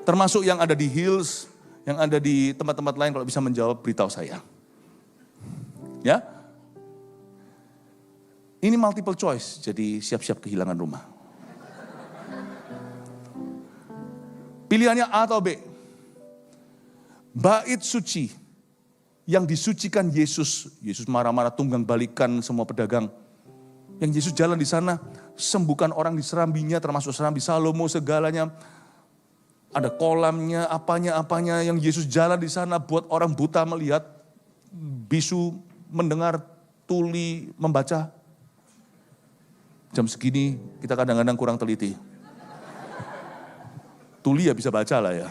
Termasuk yang ada di Hills, yang ada di tempat-tempat lain, kalau bisa menjawab beritahu saya. Ya. Ini multiple choice, jadi siap-siap kehilangan rumah. Pilihannya A atau B. Bait suci yang disucikan Yesus. Yesus marah-marah tunggang balikan semua pedagang. Yang Yesus jalan di sana, sembuhkan orang di serambinya, termasuk serambi Salomo segalanya. Ada kolamnya, apanya, yang Yesus jalan di sana buat orang buta melihat, bisu mendengar, tuli membaca. Jam segini kita kadang-kadang kurang teliti. Tuli ya bisa baca lah ya.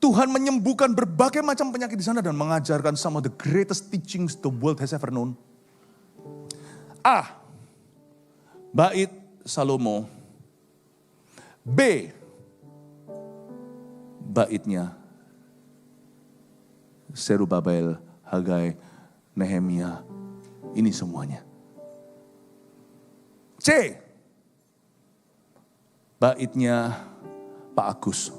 Tuhan menyembuhkan berbagai macam penyakit di sana dan mengajarkan some of the greatest teachings the world has ever known. A. Bait Salomo. B. Baitnya Zerubabel, Hagai, Nehemia. Ini semuanya. C. Baitnya Pak Agus.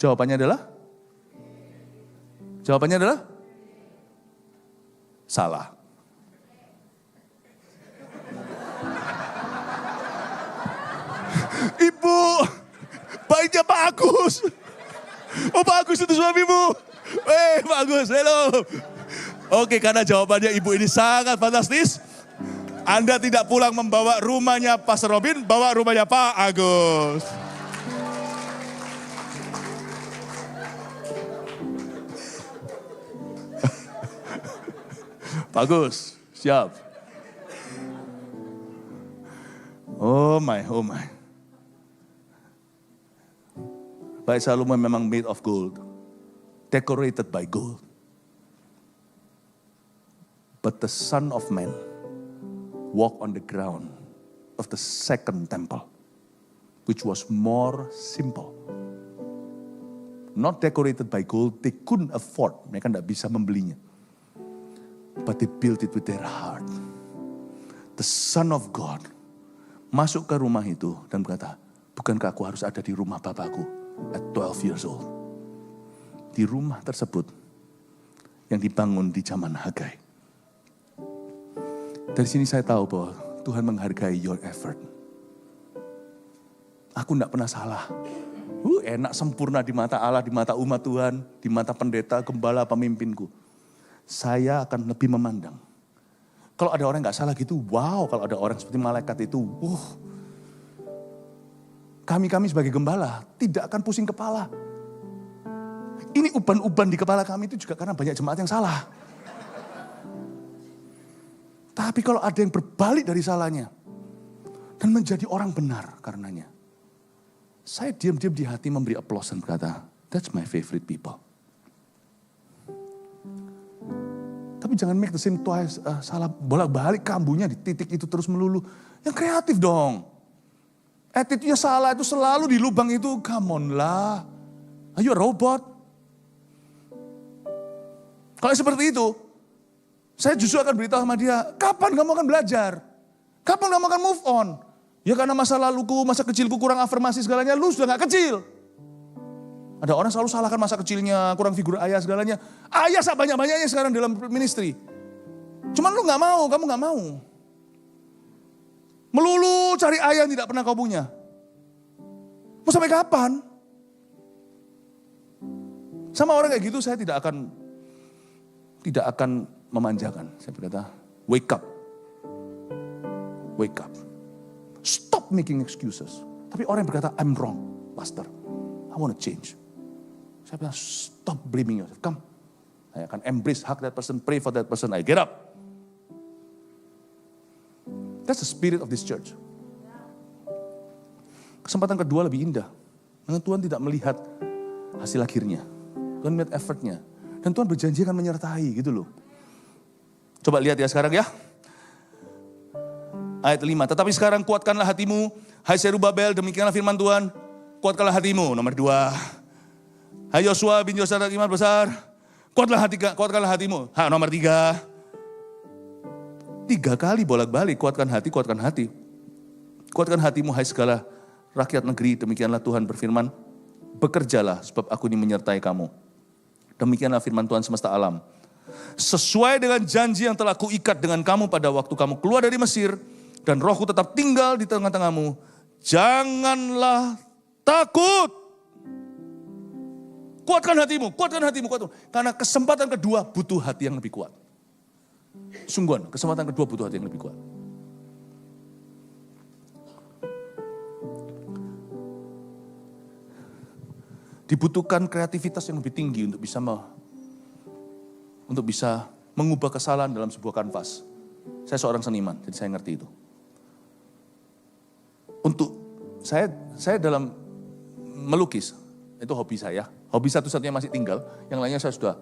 Jawabannya adalah? Salah. Ibu, baitnya Pak Agus. Oh, Pak Agus itu suamimu. Pak Agus, hello. Oke, karena jawabannya ibu ini sangat fantastis. Anda tidak pulang membawa rumahnya Pastor Robin, bawa rumahnya Pak Agus. Pak Agus, siap. Oh my. Bait Salomo memang made of gold. Decorated by gold. But the Son of Man walk on the ground of the second temple, which was more simple. Not decorated by gold, they couldn't afford, mereka tidak bisa membelinya. But they built it with their heart. The Son of God masuk ke rumah itu dan berkata, bukankah aku harus ada di rumah Bapakku at 12 years old. Di rumah tersebut yang dibangun di zaman Hagai. Dari sini saya tahu bahwa Tuhan menghargai your effort. Aku tidak pernah salah. Enak sempurna di mata Allah, di mata umat Tuhan, di mata pendeta, gembala, pemimpinku. Saya akan lebih memandang. Kalau ada orang gak salah gitu, wow. Kalau ada orang seperti malaikat itu, kami sebagai gembala tidak akan pusing kepala. Ini uban-uban di kepala kami itu juga karena banyak jemaat yang salah. Tapi kalau ada yang berbalik dari salahnya dan menjadi orang benar karenanya, saya diam-diam di hati memberi aplaus dan berkata, that's my favorite people. Tapi jangan make the same twice, salah bolak-balik kambuhnya di titik itu terus melulu. Yang kreatif dong. Attitude-nya salah itu selalu di lubang itu, come on lah. Are you a robot? Kalau seperti itu, saya justru akan beritahu sama dia, kapan kamu akan belajar? Kapan kamu akan move on? Ya karena masa laluku, masa kecilku kurang afirmasi segalanya, lu sudah gak kecil. Ada orang selalu salahkan masa kecilnya, kurang figur ayah segalanya. Ayah banyak-banyaknya sekarang dalam ministry. Cuman lu gak mau, kamu gak mau. Melulu cari ayah yang tidak pernah kau punya. Mau sampai kapan? Sama orang kayak gitu saya tidak akan memanjakan. Saya berkata, wake up. Wake up. Stop making excuses. Tapi orang yang berkata, I'm wrong, pastor. I want to change. Saya bilang, stop blaming yourself. Come. Saya akan embrace, hug that person, pray for that person. I get up. That's the spirit of this church. Kesempatan kedua lebih indah. Karena Tuhan tidak melihat hasil akhirnya. Tuhan melihat effortnya. Dan Tuhan berjanji akan menyertai gitu loh. Coba lihat ya sekarang ya. Ayat 5. Tetapi sekarang kuatkanlah hatimu. Hai Zerubabel, demikianlah firman Tuhan. Kuatkanlah hatimu. Nomor 2. Hai Yosua bin Yosadak iman besar. Kuatkanlah hatimu. Nomor 3. 3 kali bolak-balik. Kuatkan hati, kuatkan hati. Kuatkan hatimu hai segala rakyat negeri. Demikianlah Tuhan berfirman. Bekerjalah sebab aku ini menyertai kamu. Demikianlah firman Tuhan semesta alam. Sesuai dengan janji yang telah kuikat dengan kamu pada waktu kamu keluar dari Mesir, dan Rohku tetap tinggal di tengah-tengahmu, janganlah takut. Kuatkan hatimu. Karena kesempatan kedua butuh hati yang lebih kuat. Sungguhan, kesempatan kedua butuh hati yang lebih kuat. Dibutuhkan kreativitas yang lebih tinggi untuk bisa mengubah kesalahan dalam sebuah kanvas. Saya seorang seniman, jadi saya ngerti itu. Untuk saya dalam melukis, itu hobi saya. Hobi satu-satunya masih tinggal, yang lainnya saya sudah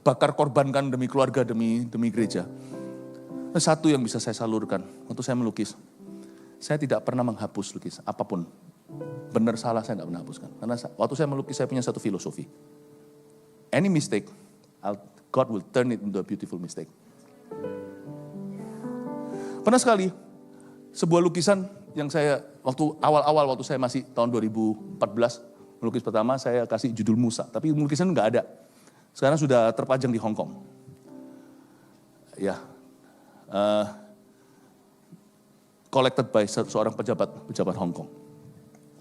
bakar korbankan demi keluarga, demi gereja. Satu yang bisa saya salurkan, waktu saya melukis, saya tidak pernah menghapus lukis, apapun. Benar salah saya nggak pernah hapuskan. Karena waktu saya melukis saya punya satu filosofi. Any mistake, God will turn it into a beautiful mistake. Pernah sekali, sebuah lukisan yang saya, waktu awal-awal waktu saya masih tahun 2014, melukis pertama saya kasih judul Musa. Tapi lukisan nggak ada. Sekarang sudah terpajang di Hong Kong. Ya, collected by seorang pejabat Hong Kong.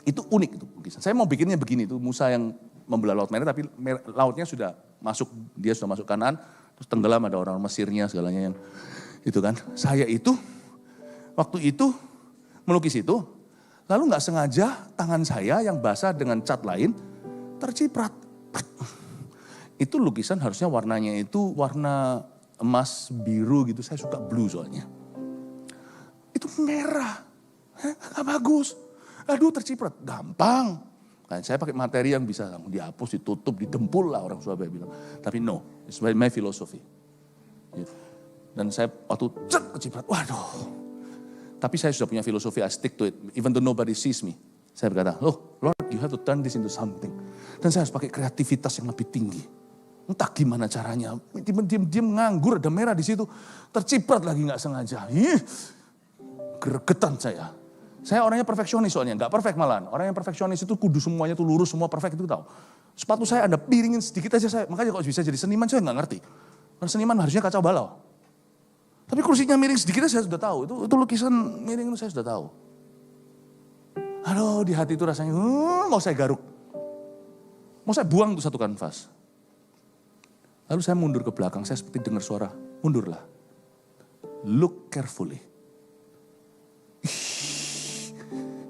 Itu unik itu lukisan. Saya mau bikinnya begini, itu Musa yang membelah Laut Merah, tapi lautnya sudah masuk, dia sudah masuk kanan, terus tenggelam, ada orang Mesirnya segalanya yang itu kan. Saya itu, waktu itu melukis itu, lalu nggak sengaja tangan saya yang basah dengan cat lain terciprat. Itu lukisan harusnya warnanya itu warna emas biru gitu, saya suka blue soalnya. Itu merah, nggak bagus. Aduh terciprat, gampang. Nah, saya pakai materi yang bisa dihapus, ditutup, didempul lah orang Surabaya bilang. Tapi no, it's my philosophy. Dan saya waktu keciprat, waduh. Tapi saya sudah punya filosofi, I stick to it. Even though nobody sees me. Saya berkata, oh Lord, you have to turn this into something. Dan saya harus pakai kreativitas yang lebih tinggi. Entah gimana caranya, diam nganggur, ada merah di situ. Terciprat lagi gak sengaja. Gregetan saya. Saya orangnya perfeksionis soalnya, nggak perfect malahan. Orang yang perfeksionis itu kudu semuanya tuh lurus, semua perfect itu tahu. Sepatu saya Anda piringin sedikit aja saya, makanya kalau bisa jadi seniman saya nggak ngerti. Karena seniman harusnya kacau balau. Tapi kursinya miring sedikit aja saya sudah tahu, itu lukisan miring itu saya sudah tahu. Aduh di hati itu rasanya, mau saya garuk. Mau saya buang tuh satu kanvas. Lalu saya mundur ke belakang, saya seperti dengar suara, mundurlah. Look carefully.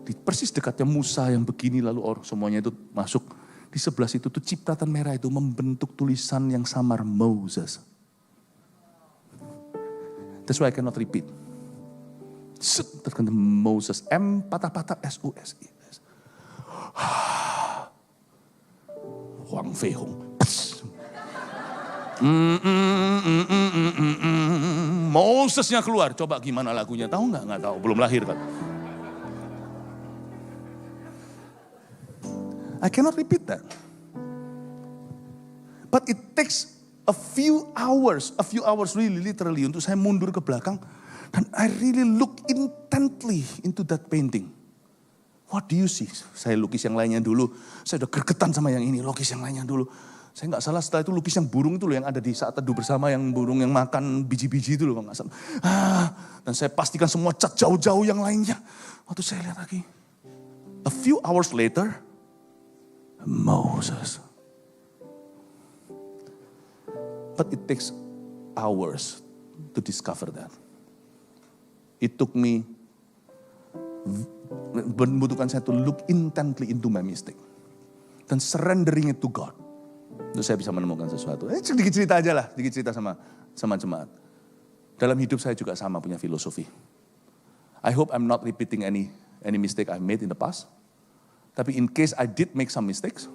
Di persis dekatnya Musa yang begini lalu orang semuanya itu masuk. Di sebelah situ tuh cipratan merah itu membentuk tulisan yang samar Moses. That's why I cannot repeat. Terkena Moses, M patah-patah S-U-S-I. Huang Fei Hong. Mosesnya keluar, coba gimana lagunya, tahu nggak? Nggak tahu, belum lahir kan. I cannot repeat that. But it takes a few hours really literally untuk saya mundur ke belakang. Dan I really look intently into that painting. What do you see? Saya lukis yang lainnya dulu. Saya udah gergetan sama yang ini, lukis yang lainnya dulu. Saya nggak salah setelah itu lukis yang burung itu loh yang ada di Saat Teduh Bersama, yang burung yang makan biji-biji itu loh kalau nggak salah. Dan saya pastikan semua cat jauh-jauh yang lainnya. Waktu saya lihat lagi, a few hours later, Moses. But it takes hours to discover that. It took me, membutuhkan saya to look intently into my mistake. Dan surrendering it to God. Terus saya bisa menemukan sesuatu. Sedikit cerita aja lah, sedikit cerita sama jemaat. Dalam hidup saya juga sama punya filosofi. I hope I'm not repeating any mistake I made in the past. Tapi in case I did make some mistakes,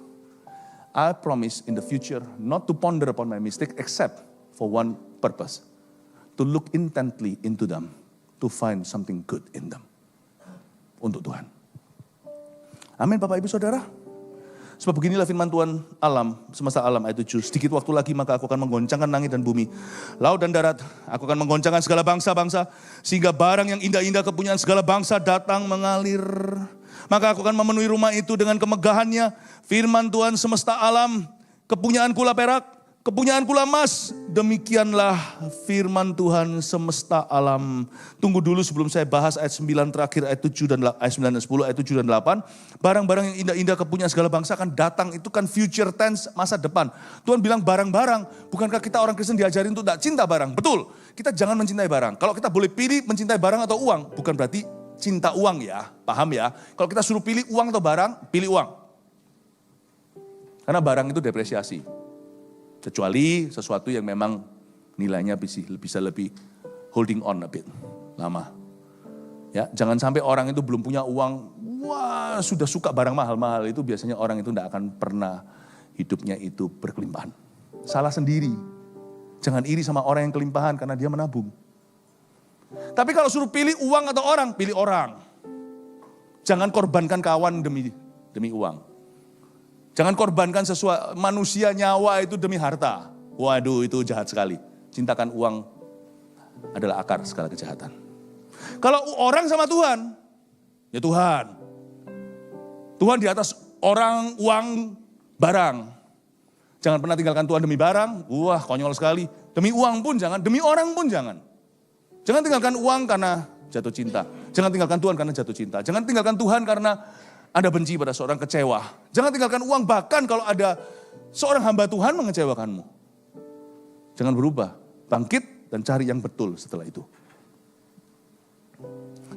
I promise in the future not to ponder upon my mistake except for one purpose. To look intently into them, to find something good in them. Untuk Tuhan. Amin Bapak Ibu Saudara. Sebab beginilah firman Tuhan alam, semesta alam ayat 7. Sedikit waktu lagi maka aku akan menggoncangkan langit dan bumi, laut dan darat. Aku akan menggoncangkan segala bangsa-bangsa, sehingga barang yang indah-indah kepunyaan segala bangsa datang mengalir. Maka aku akan memenuhi rumah itu dengan kemegahannya. Firman Tuhan semesta alam, kepunyaanku lah perak, kepunyaanku lah emas. Demikianlah firman Tuhan semesta alam. Tunggu dulu sebelum saya bahas ayat 9 terakhir, ayat 7 dan ayat 9 dan 10, ayat 7 dan 8. Barang-barang yang indah-indah kepunyaan segala bangsa akan datang. Itu kan future tense, masa depan. Tuhan bilang barang-barang. Bukankah kita orang Kristen diajarin untuk tidak cinta barang? Betul, kita jangan mencintai barang. Kalau kita boleh pilih mencintai barang atau uang, bukan berarti cinta uang ya, paham ya. Kalau kita suruh pilih uang atau barang, pilih uang. Karena barang itu depresiasi. Kecuali sesuatu yang memang nilainya bisa lebih holding on a bit, lama. Ya, jangan sampai orang itu belum punya uang, wah sudah suka barang mahal-mahal, itu biasanya orang itu tidak akan pernah hidupnya itu berkelimpahan. Salah sendiri. Jangan iri sama orang yang kelimpahan karena dia menabung. Tapi kalau suruh pilih uang atau orang, pilih orang. Jangan korbankan kawan demi uang. Jangan korbankan sesuatu manusia nyawa itu demi harta. Waduh, itu jahat sekali. Cintakan uang adalah akar segala kejahatan. Kalau orang sama Tuhan, ya Tuhan. Tuhan di atas orang, uang, barang. Jangan pernah tinggalkan Tuhan demi barang. Wah, konyol sekali. Demi uang pun jangan, demi orang pun jangan. Jangan tinggalkan uang karena jatuh cinta. Jangan tinggalkan Tuhan karena jatuh cinta. Jangan tinggalkan Tuhan karena Anda benci pada seorang kecewa. Jangan tinggalkan uang bahkan kalau ada seorang hamba Tuhan mengecewakanmu. Jangan berubah, bangkit dan cari yang betul setelah itu.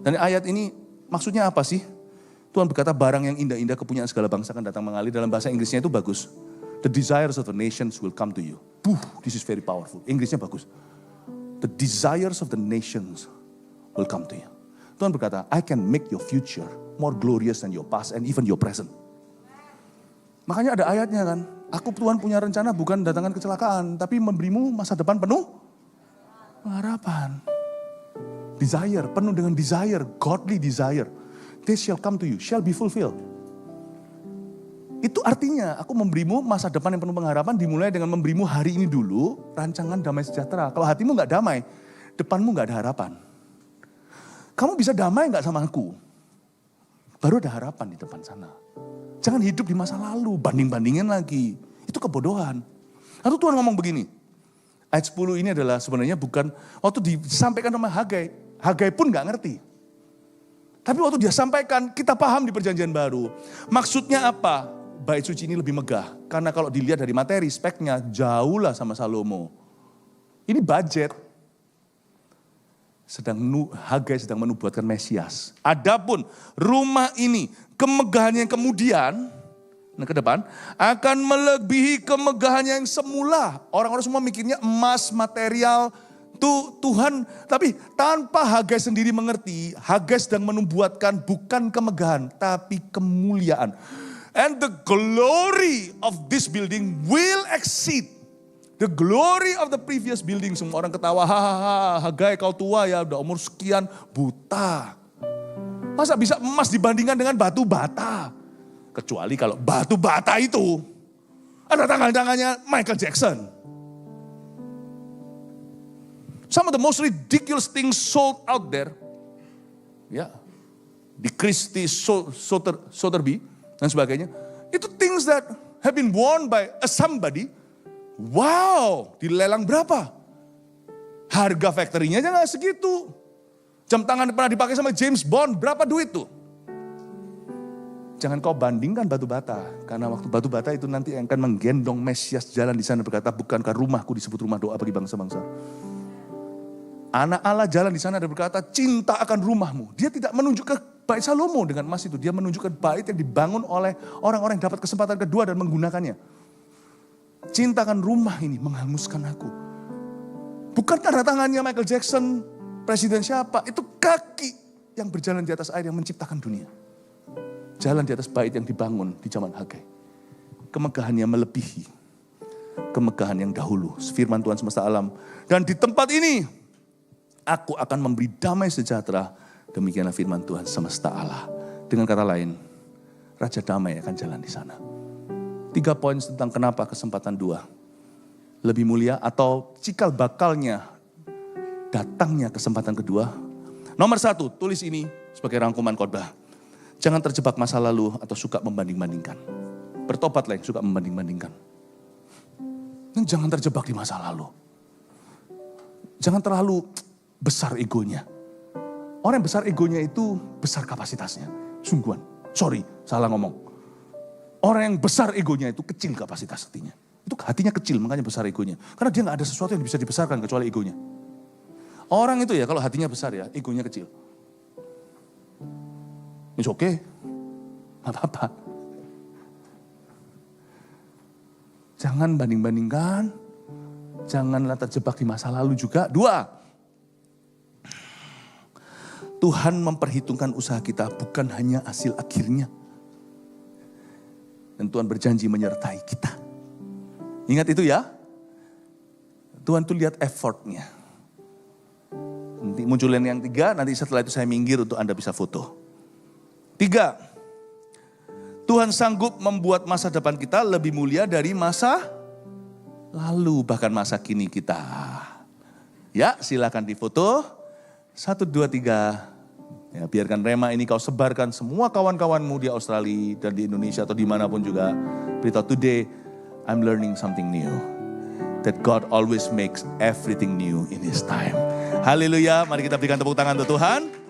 Dan ayat ini maksudnya apa sih? Tuhan berkata barang yang indah-indah kepunyaan segala bangsa akan datang mengalir. Dalam bahasa Inggrisnya itu bagus. The desires of the nations will come to you. This is very powerful. Inggrisnya bagus. The desires of the nations will come to you. Tuhan berkata, I can make your future more glorious than your past and even your present. Makanya ada ayatnya kan, aku Tuhan punya rencana bukan datangkan kecelakaan, tapi memberimu masa depan penuh harapan. Desire, penuh dengan desire, godly desire. They shall come to you, shall be fulfilled. Itu artinya aku memberimu masa depan yang penuh pengharapan dimulai dengan memberimu hari ini dulu rancangan damai sejahtera. Kalau hatimu gak damai, depanmu gak ada harapan. Kamu bisa damai gak sama aku? Baru ada harapan di depan sana. Jangan hidup di masa lalu, banding-bandingin lagi. Itu kebodohan. Lalu Tuhan ngomong begini. Ayat 10 ini adalah sebenarnya bukan, waktu disampaikan sama Hagai. Hagai pun gak ngerti. Tapi waktu dia sampaikan, kita paham di perjanjian baru. Maksudnya apa? Bait suci ini lebih megah. Karena kalau dilihat dari materi, speknya jauh lah sama Salomo. Ini budget. Hagai sedang menubuatkan Mesias. Adapun rumah ini, kemegahan yang kemudian, ke depan, akan melebihi kemegahan yang semula. Orang-orang semua mikirnya emas, material, Tuhan. Tapi tanpa Hagai sendiri mengerti, Hagai sedang menubuatkan bukan kemegahan, tapi kemuliaan. And the glory of this building will exceed the glory of the previous building. Semua orang ketawa, hahaha, Hagai kau tua ya, udah umur sekian, buta. Masa bisa emas dibandingkan dengan batu bata? Kecuali kalau batu bata itu ada tangan-tangannya Michael Jackson. Some of the most ridiculous things sold out there, ya, di Christie, Sotheby dan sebagainya, itu things that have been worn by a somebody. Wow, dilelang berapa? Harga factory-nya aja gak segitu. Jam tangan pernah dipakai sama James Bond, berapa duit tuh? Jangan kau bandingkan batu bata, karena waktu batu bata itu nanti akan menggendong Mesias jalan di sana berkata, bukankah rumahku disebut rumah doa bagi bangsa-bangsa? Anak Allah jalan di sana dan berkata, cinta akan rumahmu. Dia tidak menunjuk ke bait Salomo dengan emas itu, dia menunjukkan bait yang dibangun oleh orang-orang yang dapat kesempatan kedua dan menggunakannya. Cintakan rumah ini menghanguskan aku. Bukan tanda tangannya Michael Jackson, presiden siapa, itu kaki yang berjalan di atas air yang menciptakan dunia. Jalan di atas bait yang dibangun di zaman Hagai. Kemegahannya melebihi kemegahan yang dahulu. Firman Tuhan semesta alam. Dan di tempat ini, aku akan memberi damai sejahtera. Demikianlah firman Tuhan semesta Allah. Dengan kata lain, Raja Damai akan jalan di sana. 3 poin tentang kenapa kesempatan 2 lebih mulia atau cikal bakalnya datangnya kesempatan kedua. Nomor 1, tulis ini sebagai rangkuman khotbah. Jangan terjebak masa lalu atau suka membanding-bandingkan. Bertobatlah yang suka membanding-bandingkan. Dan jangan terjebak di masa lalu. Jangan terlalu besar egonya. Orang yang besar egonya itu besar kapasitasnya. Sungguhan. Sorry, salah ngomong. Orang yang besar egonya itu kecil kapasitas hatinya. Itu hatinya kecil, makanya besar egonya. Karena dia gak ada sesuatu yang bisa dibesarkan kecuali egonya. Orang itu ya, kalau hatinya besar ya, egonya kecil. It's okay. Gak apa-apa. Jangan banding-bandingkan. Janganlah terjebak di masa lalu juga. 2. Tuhan memperhitungkan usaha kita bukan hanya hasil akhirnya. Dan Tuhan berjanji menyertai kita. Ingat itu ya. Tuhan tuh lihat effortnya. Nanti munculin yang 3, nanti setelah itu saya minggir untuk Anda bisa foto. 3. Tuhan sanggup membuat masa depan kita lebih mulia dari masa lalu, bahkan masa kini kita. Ya, silakan difoto. 1, 2, 3. Ya, biarkan Rema ini kau sebarkan semua kawan-kawanmu di Australia dan di Indonesia atau dimanapun juga. Beritahu, today I'm learning something new. That God always makes everything new in His time. Haleluya, mari kita berikan tepuk tangan untuk Tuhan.